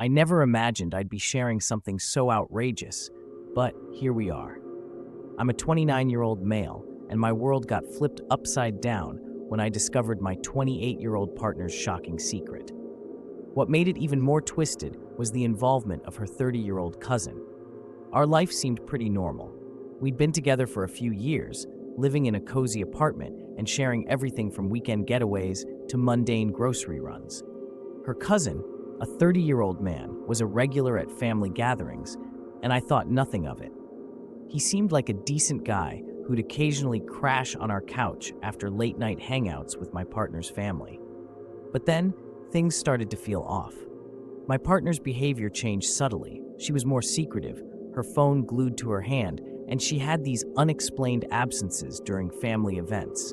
I never imagined I'd be sharing something so outrageous, but here we are. I'm a 29-year-old male, and my world got flipped upside down when I discovered my 28-year-old partner's shocking secret. What made it even more twisted was the involvement of her 30-year-old cousin. Our life seemed pretty normal. We'd been together for a few years, living in a cozy apartment and sharing everything from weekend getaways to mundane grocery runs. Her cousin, a 30-year-old man, was a regular at family gatherings, and I thought nothing of it. He seemed like a decent guy who'd occasionally crash on our couch after late-night hangouts with my partner's family. But then, things started to feel off. My partner's behavior changed subtly. She was more secretive, her phone glued to her hand, and she had these unexplained absences during family events.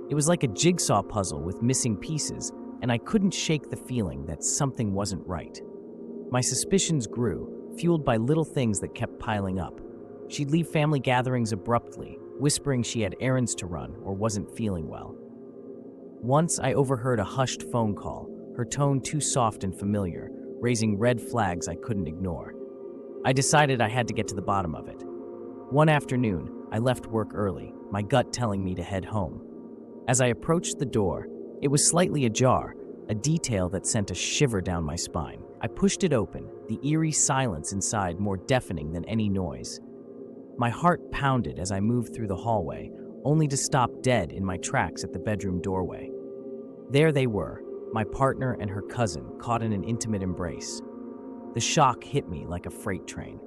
It was like a jigsaw puzzle with missing pieces, and I couldn't shake the feeling that something wasn't right. My suspicions grew, fueled by little things that kept piling up. She'd leave family gatherings abruptly, whispering she had errands to run or wasn't feeling well. Once I overheard a hushed phone call, her tone too soft and familiar, raising red flags I couldn't ignore. I decided I had to get to the bottom of it. One afternoon, I left work early, my gut telling me to head home. As I approached the door, it was slightly ajar, a detail that sent a shiver down my spine. I pushed it open, the eerie silence inside more deafening than any noise. My heart pounded as I moved through the hallway, only to stop dead in my tracks at the bedroom doorway. There they were, my partner and her cousin, caught in an intimate embrace. The shock hit me like a freight train.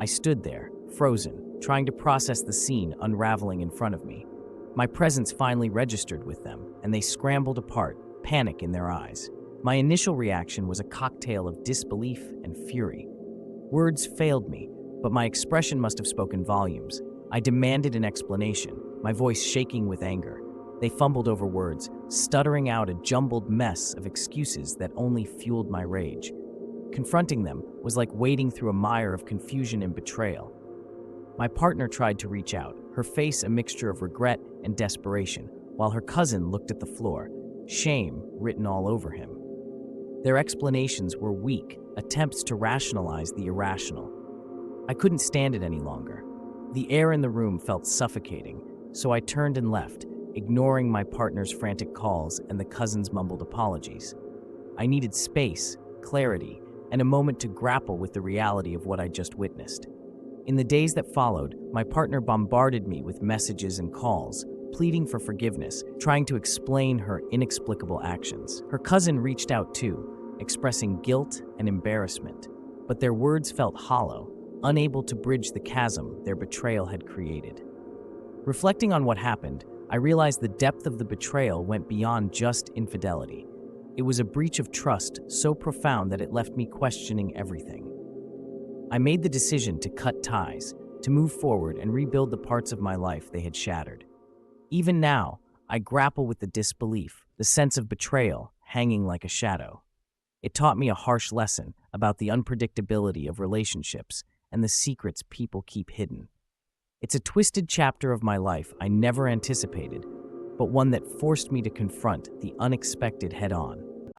I stood there, frozen, trying to process the scene unraveling in front of me. My presence finally registered with them, and they scrambled apart, panic in their eyes. My initial reaction was a cocktail of disbelief and fury. Words failed me, but my expression must have spoken volumes. I demanded an explanation, my voice shaking with anger. They fumbled over words, stuttering out a jumbled mess of excuses that only fueled my rage. Confronting them was like wading through a mire of confusion and betrayal. My partner tried to reach out, her face a mixture of regret and desperation, while her cousin looked at the floor, shame written all over him. Their explanations were weak, attempts to rationalize the irrational. I couldn't stand it any longer. The air in the room felt suffocating, so I turned and left, ignoring my partner's frantic calls and the cousin's mumbled apologies. I needed space, clarity, and a moment to grapple with the reality of what I just witnessed. In the days that followed, my partner bombarded me with messages and calls, pleading for forgiveness, trying to explain her inexplicable actions. Her cousin reached out too, expressing guilt and embarrassment, but their words felt hollow, unable to bridge the chasm their betrayal had created. Reflecting on what happened, I realized the depth of the betrayal went beyond just infidelity. It was a breach of trust so profound that it left me questioning everything. I made the decision to cut ties, to move forward and rebuild the parts of my life they had shattered. Even now, I grapple with the disbelief, the sense of betrayal hanging like a shadow. It taught me a harsh lesson about the unpredictability of relationships and the secrets people keep hidden. It's a twisted chapter of my life I never anticipated, but one that forced me to confront the unexpected head-on.